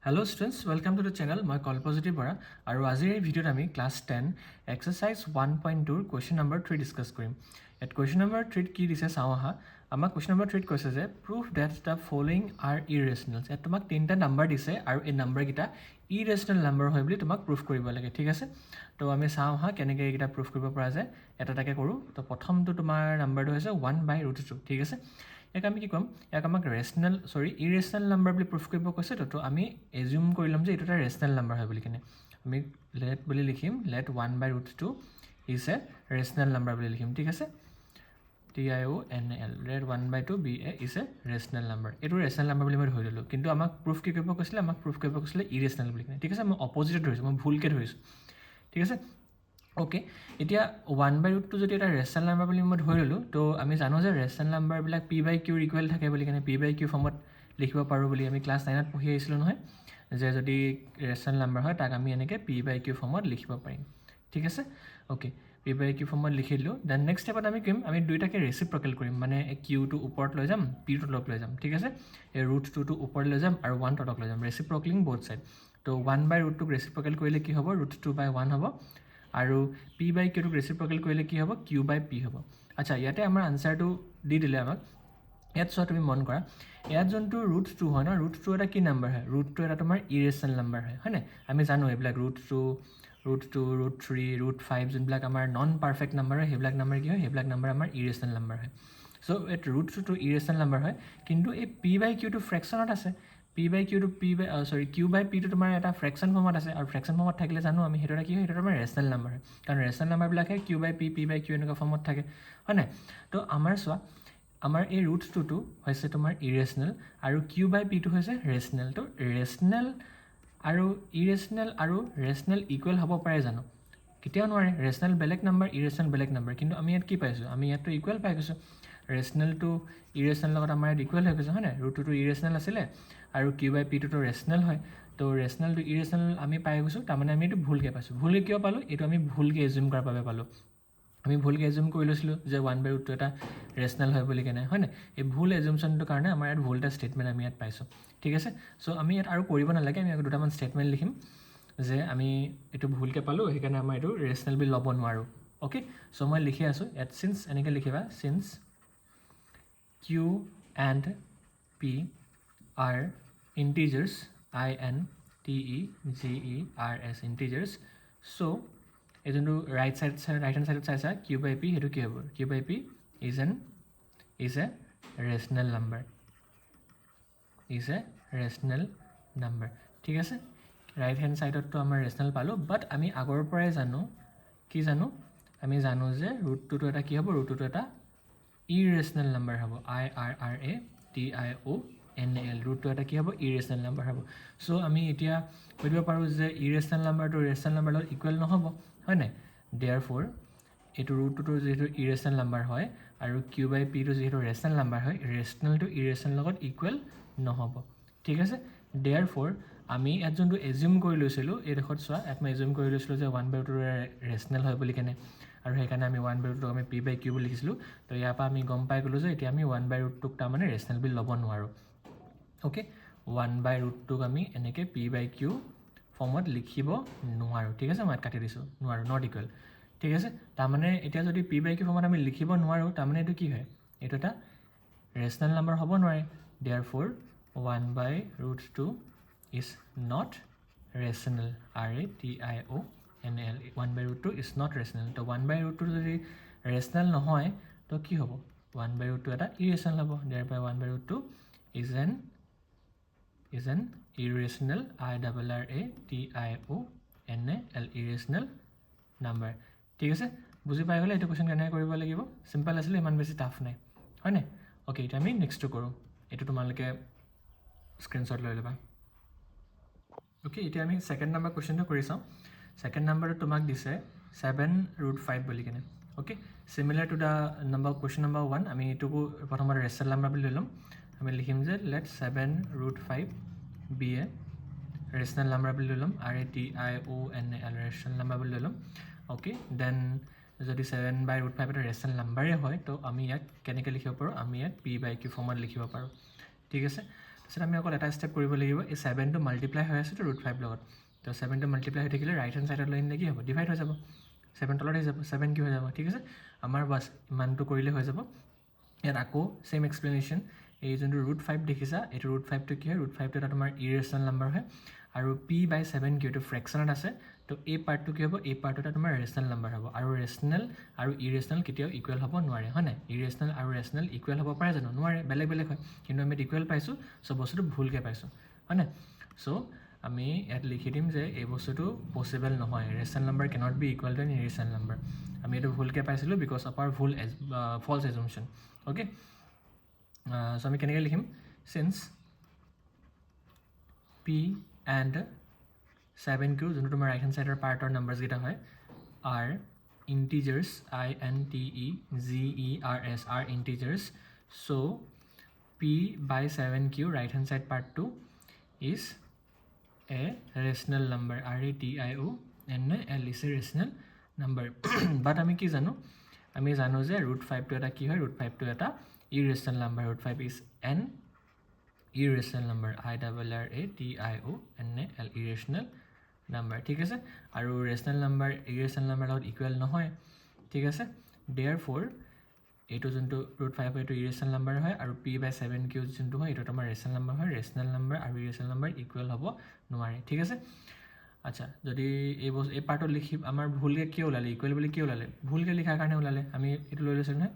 Hello students, welcome to the channel. My Kalpajyoti Bora আৰু আজিৰ এই ভিডিঅ'ত আমি class 10 exercise 1.2 question number 3 discuss কৰিম। এট কোৱেশ্চন নম্বৰ 3 কি দিছে চাও আহা। আমাক কোৱেশ্চন নম্বৰ 3 কৈছে যে prove that the following are irrationals। এত তোমাক তিনটা নাম্বাৰ দিছে আৰু এই নাম্বাৰ কিটা irrational নাম্বাৰ হয় বুলি তোমাক prove কৰিব লাগে, ঠিক আছে? তো আমি চাও আহা কেনেকৈ এইটা prove কৰিব পৰা যায়। এটা টাকে কৰো। তো প্ৰথমটো তোমাৰ নাম্বাৰটো হৈছে 1/√2, ঠিক আছে? এক আমি কি কম, এক আমাক ৰেশনাল ইৰেশনাল নাম্বাৰ বুলি প্ৰুফ কৰিব কৈছে। তো আমি এজিউম কৰি ল'ম যে এইটো এটা ৰেশনাল নাম্বাৰ হয় বুলি কিনে আমি লেট বুলি লিখিম, let 1/√2 is a rational number বুলি লিখিম, ঠিক আছে? TIONAL, let 1/2 be a is a rational number. এইটো ৰেশনাল নাম্বাৰ বুলি মই ধৰি ল'লোঁ, কিন্তু আমাক প্ৰুফ কি কৰিব কৈছিলে, আমাক প্ৰুফ কৰিব কৈছিলে ইৰেশনাল বুলি কিনে, ঠিক আছে? মই অপজিটত ধৰিছোঁ, মই ভুলকৈ ধৰিছোঁ, ঠিক আছে? ওকে, এতিয়া 1/√2 যদি এটা ৰেশনাল নাম্বাৰ বুলি মই ধৰি ল'লোঁ, তো আমি জানো যে ৰেশনাল নাম্বাৰবিলাক p/q ইকুৱেল থাকে বুলি কিনে p/q ফৰ্মত লিখিব পাৰোঁ বুলি আমি ক্লাছ 9ত পঢ়ি আহিছিলোঁ নহয়, যে যদি ৰেশনাল নাম্বাৰ হয় তাক আমি এনেকৈ p/q ফৰ্মত লিখিব পাৰিম, ঠিক আছে? ওকে, p/q ফৰ্মত লিখি দিলোঁ। দেন নেক্সট ষ্টেপত আমি কৰিম, আমি দুইটাকে ৰেচিপ্ৰকেল কৰিম, মানে কিউটো ওপৰত লৈ যাম, পিটো তলত লৈ যাম, ঠিক আছে? এই √2টো ওপৰত লৈ যাম আৰু 1 তলত লৈ যাম, ৰেচিপ্ৰকেলিং বোথ ছাইড। তো 1/√2ক ৰেচিপ্ৰকেল কৰিলে কি হ'ব, √2/1 হ'ব, আৰু p/qটোক ৰেচিপ্ৰকেল কৰিলে কি হ'ব, q/p হ'ব। আচ্ছা, ইয়াতে আমাৰ আনচাৰটো দি দিলে আমাক। ইয়াত চোৱা, তুমি মন কৰা, ইয়াত যোনটো √2 হয় ন, √2 এটা কি নাম্বাৰ হয়, √2 এটা তোমাৰ ইৰেশনাল নাম্বাৰ হয়, হয়নে? আমি জানো এইবিলাক √2, √3, √5 যোনবিলাক আমাৰ নন পাৰফেক্ট নাম্বাৰ হয়, সেইবিলাক নাম্বাৰ কি হয়, সেইবিলাক নাম্বাৰ আমাৰ ইৰেশনাল নাম্বাৰ হয়। চ' এইটো √2টো ইৰেশনাল নাম্বাৰ হয়, কিন্তু এই p/qটো ফ্ৰেকশ্যনত আছে। p/qটো q/pটো তোমাৰ এটা ফ্ৰেকশ্যন ফৰ্মত আছে, আৰু ফ্ৰেকশ্যন ফৰ্মত থাকিলে জানো আমি সেইটো এটা কি হয়, সেইটো আমাৰ ৰেশনাল নাম্বাৰ হয়, কাৰণ ৰেশনাল নাম্বাৰবিলাকে q/p, p/q এনেকুৱা ফৰ্মত থাকে, হয় নাই? তো আমাৰ চোৱা, আমাৰ এই √2টো হৈছে তোমাৰ ইৰেশনাল আৰু q/pটো হৈছে ৰেশনাল। তো ৰেশনাল আৰু ইৰেশনাল আৰু ৰেশনাল ইকুৱেল হ'ব পাৰে জানো? কেতিয়াও নোৱাৰে। ৰেশনাল বেলেগ নাম্বাৰ, ইৰেশনাল বেলেগ নাম্বাৰ, কিন্তু আমি ইয়াত কি পাইছোঁ, আমি ইয়াততো ইকুৱেল পাই গৈছোঁ। ৰেশনালটো ইৰেশনাল লগত আমাৰ ইয়াত ইকুৱেল হৈ গৈছে, হয় নাই? √2টো ইৰেশনাল আছিলে আৰু q/pটোতো ৰেশনাল হয়, তো ৰেশনালটো ইৰেশনাল আমি পাই গৈছোঁ, তাৰমানে আমি এইটো ভুলকৈ পাইছোঁ। ভুলকৈ কিয় পালোঁ, এইটো আমি ভুলকৈ এজিউম কৰাৰ বাবে পালোঁ। আমি ভুলকৈ এজিউম কৰি লৈছিলোঁ যে 1/√2 এটা ৰেশনাল হয় বুলি কেনে, হয় নাই? এই ভুল এজিউমশ্যনটোৰ কাৰণে আমাৰ ইয়াত ভুল এটা ষ্টেটমেণ্ট আমি ইয়াত পাইছোঁ, ঠিক আছে? চ' আমি ইয়াত আৰু কৰিব নালাগে, আমি দুটামান ষ্টেটমেণ্ট লিখিম যে আমি এইটো ভুলকৈ পালোঁ, সেইকাৰণে আমাৰ এইটো ৰেশনাল বুলি ল'ব নোৱাৰোঁ। অ'কে, চ' মই লিখি আছোঁ ইয়াত, চিন্স এনেকৈ লিখিবা, signs q and p are integers, integers, integers, so এই যোনটো ৰাইট হেণ্ড ছাইডত চাইছা q/p, সেইটো কি হ'ব, q/p is a rational number, ঠিক আছে? ৰাইট হেণ্ড ছাইডততো আমাৰ ৰেশনাল পালোঁ, বাট আমি আগৰ পৰাই জানো, কি জানো, আমি জানো যে √2টো এটা কি হ'ব, √2টো এটা ইৰেশনাল নাম্বাৰ হ'ব, IRRATIONAL, √2 এটা কি হ'ব, ইৰেশনাল নাম্বাৰ হ'ব। চ' আমি এতিয়া কৈ দিব পাৰোঁ যে ইৰেশনাল নাম্বাৰটো ৰেশনাল নাম্বাৰৰ লগত ইকুৱেল নহ'ব, হয় নাই? দেয়াৰফৰ এইটো √2টো যিহেতু ইৰেশনাল নাম্বাৰ হয় আৰু q/pটো যিহেতু ৰেশনাল নাম্বাৰ হয়, ৰেশনালটো ইৰেশনাল লগত ইকুৱেল নহ'ব, ঠিক আছে? দেয়াৰফৰ আমি ইয়াত যোনটো এজিউম কৰি লৈছিলোঁ, এইডোখৰত চোৱা, ইয়াত মই এজিউম কৰি লৈছিলোঁ যে 1/2 ৰেশনাল হয় বুলি কেনে, আৰু সেইকাৰণে আমি 1/2টোক আমি p/q বুলি লিখিছিলোঁ। তো ইয়াৰ পৰা আমি গম পাই গ'লোঁ যে এতিয়া আমি 1/√2ক তাৰমানে ৰেশনাল বুলি ল'ব নোৱাৰোঁ। অ'কে, 1/√2ক আমি এনেকৈ p/q ফৰ্মত লিখিব নোৱাৰোঁ, ঠিক আছে? মই ইয়াত কাটি দিছোঁ, নোৱাৰোঁ, নট ইকুৱেল, ঠিক আছে? তাৰমানে এতিয়া যদি p/q ফৰ্মত আমি লিখিব নোৱাৰোঁ, তাৰমানে এইটো কি হয়, এইটো এটা ৰেশনাল নাম্বাৰ হ'ব নোৱাৰে। Therefore 1/√2 is not rational, RATIONAL, 1/√2 is not rational. তো 1/√2 যদি ৰেশনাল নহয়, তো কি হ'ব, 1/√2 এটা ইৰেশনাল হ'ব। Therefore 1/√2 is an irrational, IRRATIONAL, irrational number, ঠিক আছে? বুজি পাই গ'লে এইটো কুৱেশ্যন কেনেকৈ কৰিব লাগিব, চিম্পল আছিলে, ইমান বেছি টাফ নাই, হয় নাই? অ'কে, এতিয়া আমি নেক্সটটো কৰোঁ, এইটো তোমালোকে স্ক্ৰীনশ্বট লৈ ল'বা। অ'কে, এতিয়া আমি ছেকেণ্ড নাম্বাৰ কুৱেশ্যনটো কৰি চাওঁ। ছেকেণ্ড নাম্বাৰটো তোমাক দিছে 7√5 বুলি কেনে। Okay, similar to the question number 1, আমি এইটোকো প্ৰথমতে ৰেশনাল নাম্বাৰ বুলি লৈ ল'ম। আমি লিখিম যে late 7√5 B A rational number বুলি লৈ ল'ম, RATIONAL, ৰেশনাল নাম্বাৰ বুলি লৈ ল'ম। অ'কে, দেন যদি 7/√5 এটা ৰেশনাল নাম্বাৰেই হয়, তো আমি ইয়াক কেনেকৈ লিখিব পাৰোঁ, আমি ইয়াক p/q ফৰ্মত লিখিব পাৰোঁ, ঠিক আছে? তো তাৰপিছত আমি অকল এটা ষ্টেপ কৰিব লাগিব এই 7টো মাল্টিপ্লাই হৈ আছে তো √5 লগত তো 7টো মাল্টিপ্লাই হৈ থাকিলে ৰাইট হেণ্ড ছাইডত লৈ আনিলে কি হ'ব ডিভাইড হৈ যাব 7 তলত আহি যাব 7 কি হৈ যাব ঠিক আছে আমাৰ বাছ ইমানটো কৰিলে হৈ যাব ইয়াত আকৌ সেম এক্সপ্লেনেশ্যন এই যোনটো √5 দেখিছা এইটো √5টো কি হয় √5টো এটা তোমাৰ ইৰেচনেল নাম্বাৰ হয় আৰু p/7 কি এইটো ফ্ৰেকশ্যনত আছে তো এই পাৰ্টটো কি হ'ব এই পাৰ্টটো এটা তোমাৰ ৰেচনেল নাম্বাৰ হ'ব আৰু ৰেচনেল আৰু ইৰেচনেল কেতিয়াও ইকুৱেল হ'ব নোৱাৰে হয় নাই ইৰেচনেল আৰু ৰেচনেল ইকুৱেল হ'ব পাৰে জানো নোৱাৰে বেলেগ বেলেগ হয় কিন্তু আমি ইকুৱেল পাইছোঁ চ' বস্তুটো ভুলকৈ পাইছোঁ হয় নাই চ' আমি ইয়াত লিখি দিম যে এই বস্তুটো পচিবল নহয় rational number cannot be equal to an irrational number আমি এইটো ভুলকৈ পাইছিলোঁ because of our false assumption okay so' আমি কেনেকৈ লিখিম চিন্স পি এণ্ড 7q যোনটো তোমাৰ ৰাইট হেণ্ড ছাইডৰ পাৰ্টৰ নাম্বাৰছকেইটা হয় are integers INTEGERS are integers so' p/7q right hand side পাৰ্টটো is a rational number RATIONAL is a rational number but আমি কি জানো আমি জানো যে √5টো এটা কি হয় √5টো এটা irrational number √5 is an irrational number IRRATIONAL irrational number ঠিক আছে আৰু ৰেচনেল নাম্বাৰ ইৰেচনেল নাম্বাৰ লগত ইকুৱেল নহয় ঠিক আছে দেয়াৰ ফৰ এইটো যোনটো √5 এইটো ইৰেচনেল নাম্বাৰ হয় আৰু p/7q যোনটো হয় এইটো তোমাৰ ৰেচনেল নাম্বাৰ হয় ৰেচনেল নাম্বাৰ আৰু ইৰেচনেল নাম্বাৰ ইকুৱেল হ'ব নোৱাৰে ঠিক আছে আচ্ছা যদি এই পাৰ্টত লিখি আমাৰ ভুলকৈ কিয় ওলালে ইকুৱেল বুলি কিয় ওলালে ভুলকৈ লিখাৰ কাৰণে ওলালে আমি এইটো লৈ লৈছিলোঁ নহয়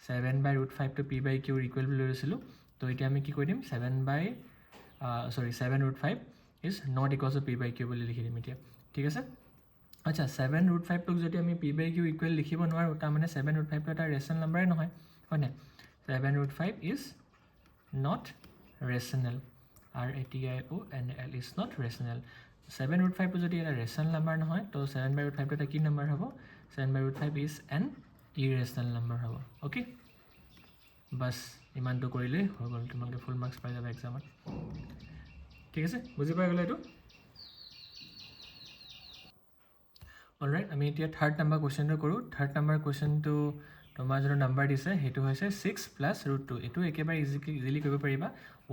7/√5টো p/q ইকুৱেল বুলি লৈ লৈছিলোঁ তো এতিয়া আমি কি কৰি দিম 7/5 is not equals to p/q বুলি লিখি দিম এতিয়া ঠিক আছে আচ্ছা 7√5টোক যদি আমি p/q ইকুৱেল লিখিব নোৱাৰোঁ তাৰমানে 7√5টো এটা ৰেচনেল নাম্বাৰে নহয় হয় নাই 7√5 is not rational RATIONAL is not rational 7√5টো যদি এটা ৰেচনেল নাম্বাৰ নহয় তো 7/5টো এটা কি নাম্বাৰ হ'ব 7/5 ইজ এন ইৰেচনেল নাম্বাৰ হ'ব অ'কে বাছ ইমানটো কৰিলেই হৈ গ'ল তোমালোকে ফুল মাৰ্কছ পাই যাবা এক্সামত ঠিক আছে বুজি পাই গ'লে এইটো অলৰাইট আমি এতিয়া থাৰ্ড নাম্বাৰ কুৱেশ্যনটো কৰোঁ থাৰ্ড নাম্বাৰ কুৱেশ্যনটো তোমাৰ যোনটো নাম্বাৰ দিছে সেইটো হৈছে 6 + √2 এইটো একেবাৰে ইজিলি কৰিব পাৰিবা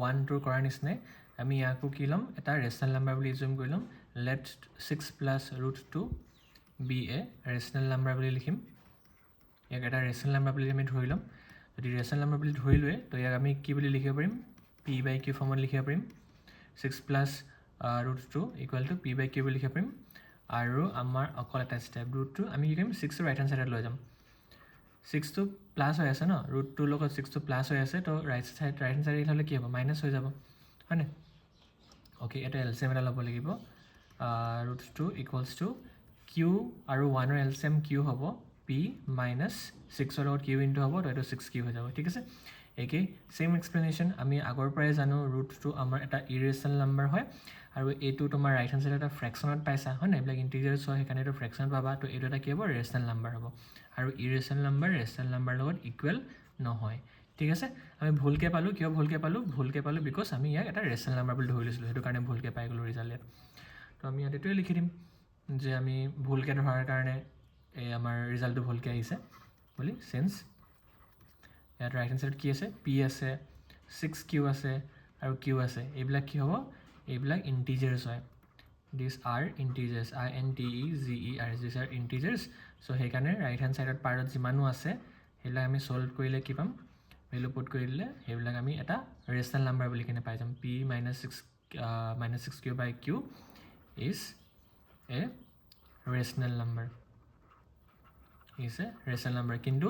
1 2 কৰাৰ নিচিনাই আমি ইয়াকো কি ল'ম এটা ৰেচনেল নাম্বাৰ বুলি এজিউম কৰি ল'ম late 6 + √2 B A rational number বুলি লিখিম ইয়াক এটা ৰেচনেল নাম্বাৰ বুলি আমি ধৰি ল'ম যদি ৰেচনেল নাম্বাৰ বুলি ধৰিলোৱে তো ইয়াক আমি কি বুলি লিখিব পাৰিম p/q ফৰ্মত লিখিব পাৰিম 6 + √2 ইকুৱেল টু p/q বুলি লিখিব পাৰিম আৰু আমাৰ অকল এটা ষ্টেপ √2 আমি কি কৰিম 6টো ৰাইট হেণ্ড ছাইডত লৈ যাম 6টো প্লাছ হৈ আছে ন √2 লগত 6টো প্লাছ হৈ আছে তো ৰাইট হেণ্ড ছাইড হ'লে কি হ'ব মাইনাছ হৈ যাব হয়নে অ'কে এটা এলচিএম এটা ল'ব লাগিব √2 ইকুৱেলছ টু q আৰু 1ৰ এলচিএম q হ'ব p - 6ৰ লগত q ইনটু হ'ব তো এইটো 6q হৈ যাব ঠিক আছে একেই সেম এক্সপ্লেনেশ্যন আমি আগৰ পৰাই জানো √2 আমাৰ এটা ইৰেচনেল নাম্বাৰ হয় আৰু এইটো তোমাৰ ৰাইট হেণ্ড ছাইড এটা ফ্ৰেকশ্যনত পাইছা হয় নাই এইবিলাক ইণ্টিজাৰ্ছ হয় সেইকাৰণে এইটো ফ্ৰেকশ্যনত পাবা তো এইটো এটা কি হ'ব ৰেচনেল নাম্বাৰ হ'ব আৰু ইৰেচনেল নাম্বাৰ ৰেচনেল নাম্বাৰ লগত ইকুৱেল নহয় ঠিক আছে আমি ভুলকৈ পালোঁ কিয় ভুলকৈ পালোঁ বিকজ আমি ইয়াক এটা ৰেচনেল নাম্বাৰ বুলি ধৰি লৈছিলোঁ সেইটো কাৰণে ভুলকৈ পাই গ'লোঁ ৰিজাল্ট ইয়াত তো আমি ইয়াত এইটোৱে লিখি দিম যে আমি ভুলকৈ ধৰাৰ কাৰণে এই আমাৰ ৰিজাল্টটো ভুলকৈ আহিছে বুলি চেঞ্চ ইয়াত ৰাইট হেণ্ড ছাইডত কি আছে p আছে 6q আছে আৰু q আছে এইবিলাক কি হ'ব এইবিলাক ইণ্টিজাৰ্ছ হয় দিছ আৰ ইণ্টিজাৰ্ছ INTEGERS দিছ আৰ ইণ্টিজাৰ্ছ চ' সেইকাৰণে ৰাইট হেণ্ড ছাইডত পাৰ্টত যিমানো আছে সেইবিলাক আমি ছল্ভ কৰিলে কি পাম ভেলু পুট কৰি দিলে সেইবিলাক আমি এটা ৰেচনেল নাম্বাৰ বুলি কিনে পাই যাম p - 6q/q is a rational number কিন্তু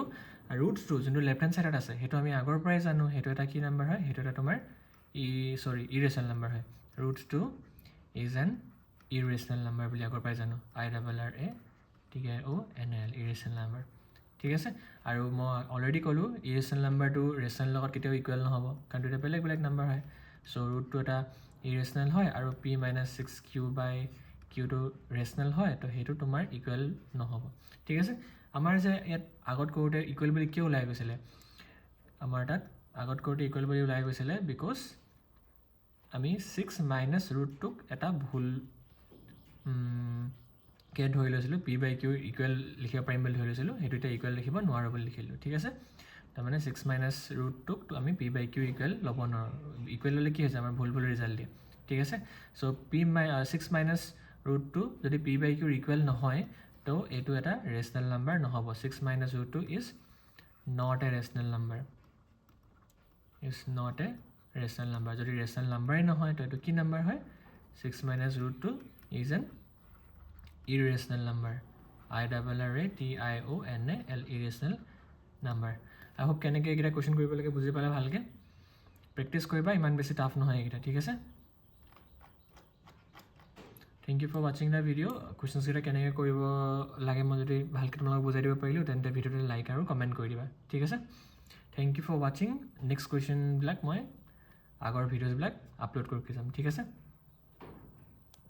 √2 যোনটো লেফ্ট হেণ্ড ছাইডত আছে সেইটো আমি আগৰ পৰাই জানো সেইটো এটা কি নাম্বাৰ হয় সেইটো এটা তোমাৰ ইৰেচনেল নাম্বাৰ হয় √2 ইজ এন ইৰেচনেল নাম্বাৰ বুলি আগৰ পৰাই জানো IRRATIONAL ইৰেচনেল নাম্বাৰ ঠিক আছে আৰু মই অলৰেডি ক'লোঁ ইৰেচনেল নাম্বাৰটো ৰেচনেল লগত কেতিয়াও ইকুৱেল নহ'ব কাৰণ এটা বেলেগ বেলেগ নাম্বাৰ হয় চ' √2 এটা ইৰেচনেল হয় আৰু p - 6q/qটো ৰেচনেল হয় তো সেইটো তোমাৰ ইকুৱেল নহ'ব ঠিক আছে আমাৰ যে ইয়াত আগত কৰোঁতে ইকুৱেল বুলি কিয় ওলাই গৈছিলে আমাৰ তাত আগত কৰোঁতে ইকুৱেল বুলি ওলাই গৈছিলে বিকজ আমি 6 - √2ক এটা ভুল কে ধৰি লৈছিলোঁ p/q ইকুৱেল লিখিব পাৰিম বুলি ধৰি লৈছিলোঁ সেইটো এতিয়া ইকুৱেল লিখিব নোৱাৰোঁ বুলি লিখিলোঁ ঠিক আছে তাৰমানে 6 মাইনাছ ৰুট টুক আমি পি বাই কিউ ইকুৱেল ল'ব নোৱাৰোঁ ইকুৱেল হ'লে কি হৈছে আমাৰ ভুল ৰিজাল্ট দিয়ে ঠিক আছে চ' 6 মাইনাছ ৰুট টু যদি পি বাই কিউৰ ইকুৱেল নহয় তো এইটো এটা ৰেচনেল নাম্বাৰ নহ'ব 6 minus root two is not a rational number যদি ৰেচনেল নাম্বাৰেই নহয় তো এইটো কি নাম্বাৰ হয় 6 minus root two is an irrational number IRRATIONAL irrational number I hope কেনেকৈ এইকেইটা কুৱেশ্যন কৰিব লাগে বুজি পালে ভালকৈ প্ৰেক্টিছ কৰিবা ইমান বেছি টাফ নহয় এইকেইটা ঠিক আছে থেংক ইউ ফৰ ৱাচিং দ্য ভিডিঅ' কুৱেশ্যনছকেইটা কেনেকৈ কৰিব লাগে মই যদি ভালকৈ তোমালোকক বুজাই দিব পাৰিলোঁ তেন্তে ভিডিঅ'টো লাইক আৰু কমেণ্ট কৰি দিবা ঠিক আছে থেংক ইউ ফৰ ৱাচিং নেক্সট কুৱেশ্যনবিলাক মই আগৰ ভিডিঅ'ছবিলাক আপলোড কৰি যাম ঠিক আছে